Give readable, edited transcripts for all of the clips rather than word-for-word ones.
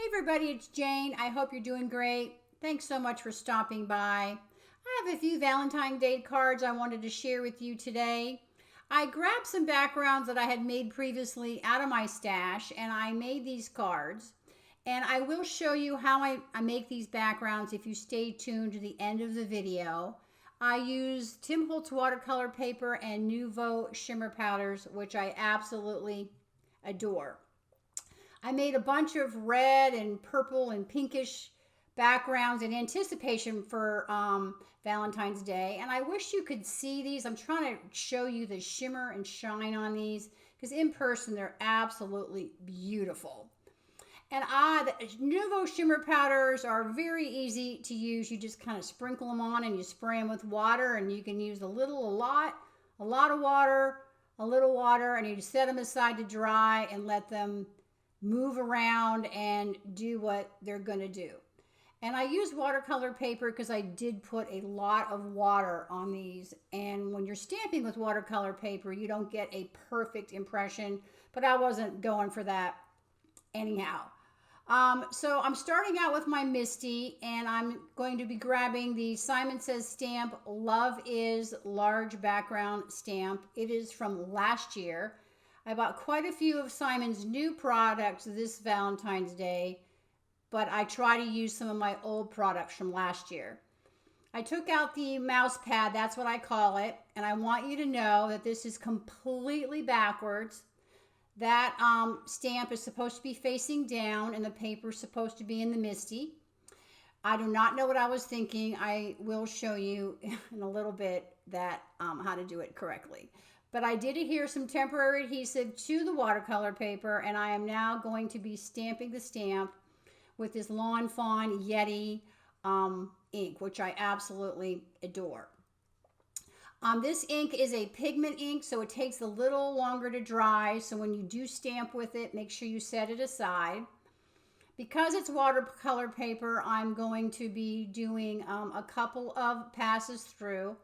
everybody, it's Jane. I hope you're doing great. Thanks so much for stopping by. I have a few Valentine's Day cards I wanted to share with you today. I grabbed some backgrounds that I had made previously out of my stash, and I made these cards. And I will show you how I make these backgrounds if you stay tuned to the end of the video. I use Tim Holtz watercolor paper and Nuvo Shimmer Powders, which I absolutely adore. I made a bunch of red and purple and pinkish backgrounds in anticipation for Valentine's Day. And I wish you could see these. I'm trying to show you the shimmer and shine on these because in person they're absolutely beautiful. And the Nuvo Shimmer Powders are very easy to use. You just kind of sprinkle them on and you spray them with water, and you can use a lot of water, a little water, and you set them aside to dry and let them move around and do what they're going to do. And I use watercolor paper because I did put a lot of water on these. And when you're stamping with watercolor paper, you don't get a perfect impression, but I wasn't going for that anyhow. So I'm starting out with my Misty, and I'm going to be grabbing the Simon Says stamp, Love Is large background stamp. It is from last year. I bought quite a few of Simon's new products this Valentine's Day, but I try to use some of my old products from last year. I took out the mouse pad, that's what I call it, and I want you to know that this is completely backwards. That stamp is supposed to be facing down, and the paper is supposed to be in the Misty. I do not know what I was thinking. I will show you in a little bit that how to do it correctly. But I did adhere some temporary adhesive to the watercolor paper, and I am now going to be stamping the stamp with this Fawn Yeti ink, which I absolutely adore. This ink is a pigment ink, so it takes a little longer to dry. So when you do stamp with it, make sure you set it aside. Because it's watercolor paper, I'm going to be doing a couple of passes through.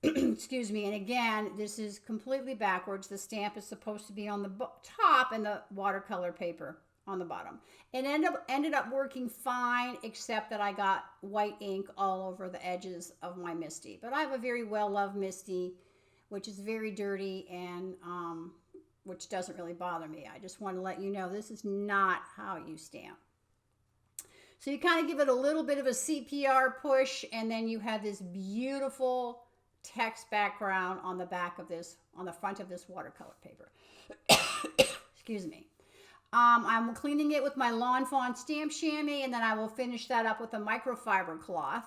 Excuse me. And again, this is completely backwards. The stamp is supposed to be on the top and the watercolor paper on the bottom. It ended up working fine, except that I got white ink all over the edges of my Misty. But I have a very well-loved Misty, which is very dirty and which doesn't really bother me. I just want to let you know this is not how you stamp. So you kind of give it a little bit of a CPR push, and then you have this beautiful text background on the back of this, on the front of this watercolor paper. Excuse me. I'm cleaning it with my Lawn Fawn stamp chamois, and then I will finish that up with a microfiber cloth.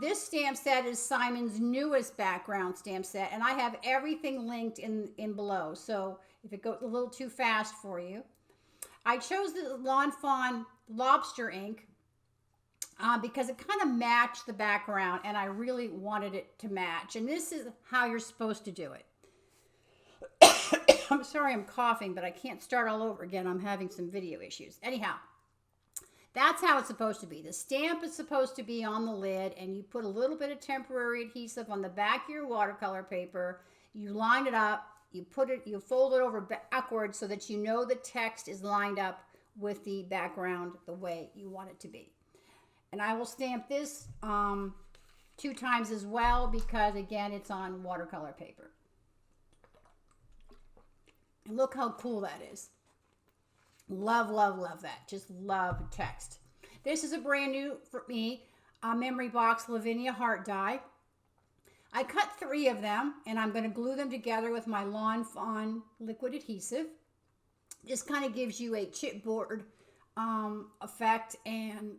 This stamp set is Simon's newest background stamp set, and I have everything linked in below. So if it goes a little too fast for you, I chose the Lawn Fawn Lobster ink because it kind of matched the background, and I really wanted it to match. And this is how you're supposed to do it. I'm sorry I'm coughing, but I can't start all over again. I'm having some video issues. Anyhow, that's how it's supposed to be. The stamp is supposed to be on the lid, and you put a little bit of temporary adhesive on the back of your watercolor paper. You line it up, you fold it over backwards so that you know the text is lined up with the background the way you want it to be. And I will stamp this 2 times as well because, again, it's on watercolor paper. And look how cool that is. Love, love, love that. Just love text. This is a brand new, for me, Memory Box Lavonia heart die. I cut 3 of them, and I'm going to glue them together with my Lawn Fawn liquid adhesive. This kind of gives you a chipboard effect and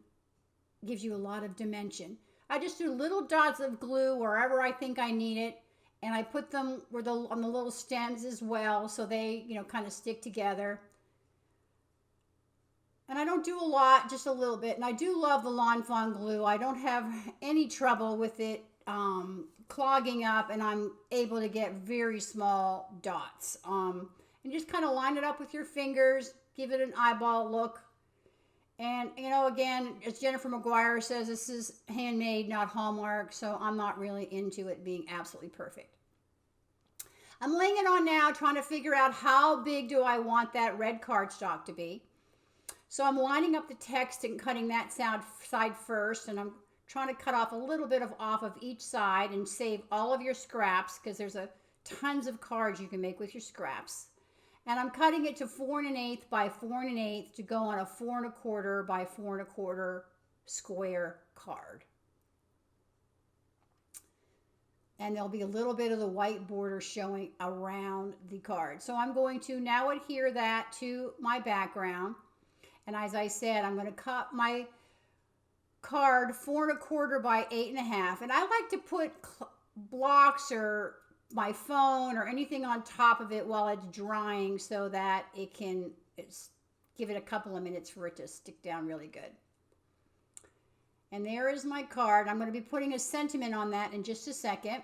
gives you a lot of dimension. I just do little dots of glue wherever I think I need it. And I put them on the little stems as well, so they, kind of stick together. And I don't do a lot, just a little bit. And I do love the Lawn Fawn glue. I don't have any trouble with it clogging up, and I'm able to get very small dots. And just kind of line it up with your fingers, give it an eyeball look. And, again, as Jennifer McGuire says, this is handmade, not Hallmark, so I'm not really into it being absolutely perfect. I'm laying it on now, trying to figure out how big do I want that red cardstock to be. So I'm lining up the text and cutting that side first, and I'm trying to cut off a little bit off of each side and save all of your scraps, because there's tons of cards you can make with your scraps. And I'm cutting it to 4 1/8 by 4 1/8 to go on a 4 1/4 by 4 1/4 square card. And there'll be a little bit of the white border showing around the card. So I'm going to now adhere that to my background. And as I said, I'm going to cut my card 4 1/4 by 8 1/2. And I like to put blocks or my phone or anything on top of it while it's drying, so that it's give it a couple of minutes for it to stick down really good. And there is my card. I'm going to be putting a sentiment on that in just a second.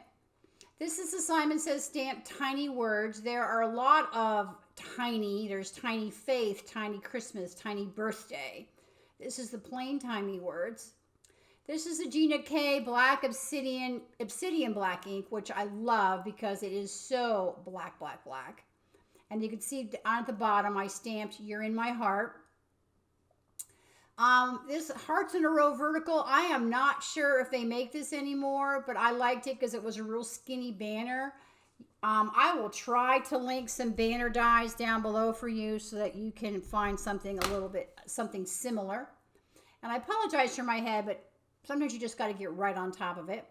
This is the Simon Says stamp Tiny Words. There are a lot of tiny. There's Tiny Faith, Tiny Christmas, Tiny Birthday. This is the plain Tiny Words. This is the Gina K Black Obsidian Black ink, which I love because it is so black, black, black. And you can see at the bottom, I stamped You're in My Heart. This Hearts in a Row vertical, I am not sure if they make this anymore, but I liked it because it was a real skinny banner. I will try to link some banner dies down below for you so that you can find something something similar. And I apologize for my head, but sometimes you just got to get right on top of it.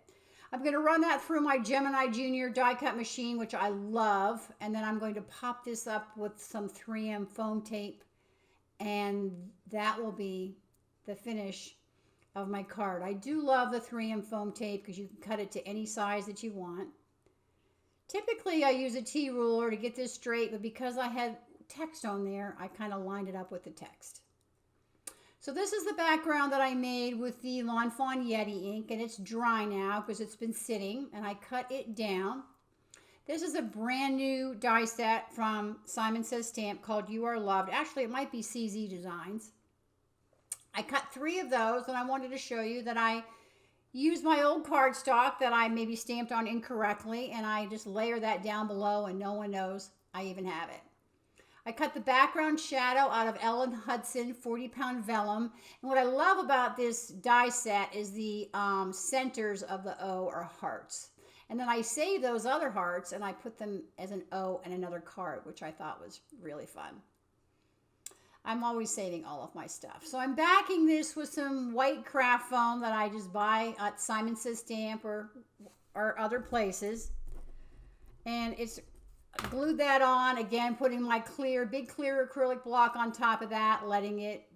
I'm going to run that through my Gemini Junior die cut machine, which I love. And then I'm going to pop this up with some 3M foam tape. And that will be the finish of my card. I do love the 3M foam tape because you can cut it to any size that you want. Typically, I use a T-ruler to get this straight, but because I had text on there, I kind of lined it up with the text. So this is the background that I made with the Lawn Fawn Yeti ink, and it's dry now because it's been sitting, and I cut it down. This is a brand new die set from Simon Says Stamp called You Are Loved. Actually, it might be CZ Designs. I cut 3 of those, and I wanted to show you that I used my old cardstock that I maybe stamped on incorrectly, and I just layer that down below, and no one knows I even have it. I cut the background shadow out of Ellen Hudson 40-pound vellum. And what I love about this die set is the centers of the O are hearts. And then I save those other hearts and I put them as an O and another card, which I thought was really fun. I'm always saving all of my stuff. So I'm backing this with some white craft foam that I just buy at Simon Says Stamp or other places. And it's glued that on, again, putting my big clear acrylic block on top of that, letting it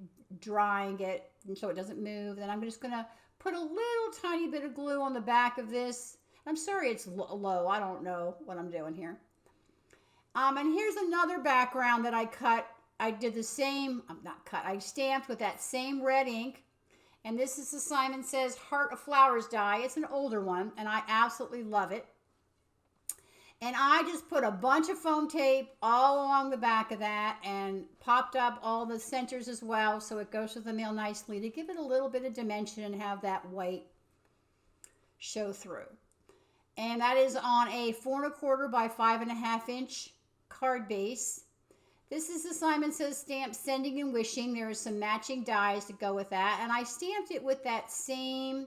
drying it so it doesn't move. Then I'm just going to put a little tiny bit of glue on the back of this. I'm sorry it's low. I don't know what I'm doing here. And here's another background that I cut. I did the same, I stamped with that same red ink. And this is the Simon Says Heart of Flowers die. It's an older one, and I absolutely love it. And I just put a bunch of foam tape all along the back of that and popped up all the centers as well so it goes with the mail nicely to give it a little bit of dimension and have that white show through. And that is on a 4 1/4 by 5.5 inch card base. This is the Simon Says Stamp Sending and Wishing. There are some matching dies to go with that. And I stamped it with that same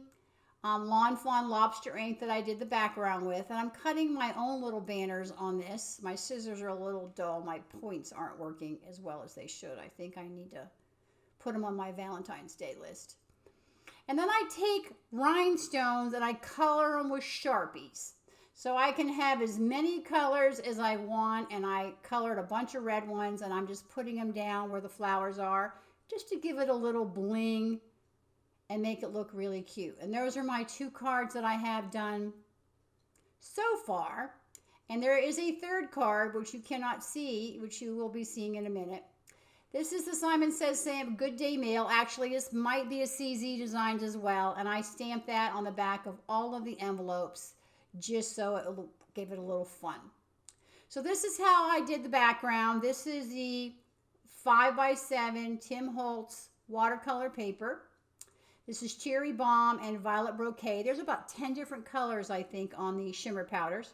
Lawn Fawn lobster ink that I did the background with. And I'm cutting my own little banners on this. My scissors are a little dull. My points aren't working as well as they should. I think I need to put them on my Valentine's Day list. And then I take rhinestones and I color them with Sharpies. So I can have as many colors as I want, and I colored a bunch of red ones, and I'm just putting them down where the flowers are just to give it a little bling and make it look really cute. And those are my 2 cards that I have done so far. And there is a third card, which you cannot see, which you will be seeing in a minute. This is the Simon Says Stamp Good Day Mail. Actually, this might be a CZ Designs as well. And I stamped that on the back of all of the envelopes just so it gave it a little fun. So this is how I did the background. This is the 5x7 Tim Holtz watercolor paper. This is Cherry Bomb and Violet Brocade. There's about 10 different colors, I think, on the shimmer powders.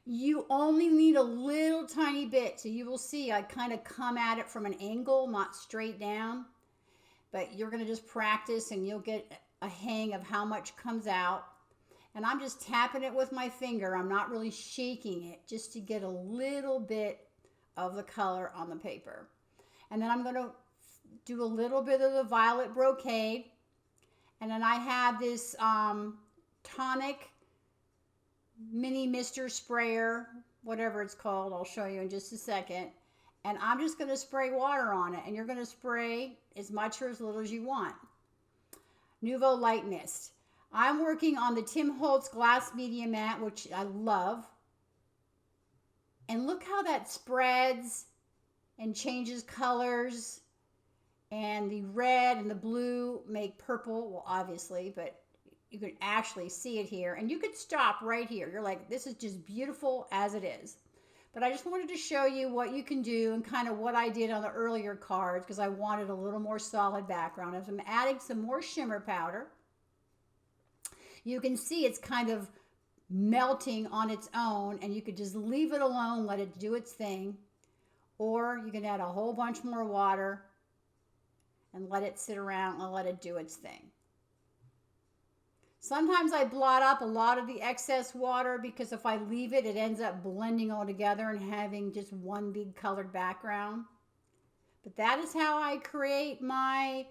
You only need a little tiny bit. So you will see I kind of come at it from an angle, not straight down. But you're going to just practice and you'll get a hang of how much comes out. And I'm just tapping it with my finger. I'm not really shaking it, just to get a little bit of the color on the paper. And then I'm going to do a little bit of the violet brocade. And then I have this tonic mini mister sprayer, whatever it's called. I'll show you in just a second. And I'm just going to spray water on it. And you're going to spray as much or as little as you want. Nuvo Light Mist. I'm working on the Tim Holtz Glass Media Mat, which I love. And look how that spreads and changes colors. And the red and the blue make purple. Well, obviously, but you can actually see it here. And you could stop right here. You're like, this is just beautiful as it is. But I just wanted to show you what you can do and kind of what I did on the earlier cards because I wanted a little more solid background. As I'm adding some more shimmer powder, you can see it's kind of melting on its own, and you could just leave it alone, let it do its thing. Or you can add a whole bunch more water and let it sit around and let it do its thing. Sometimes I blot up a lot of the excess water because if I leave it, it ends up blending all together and having just one big colored background. But that is how I create my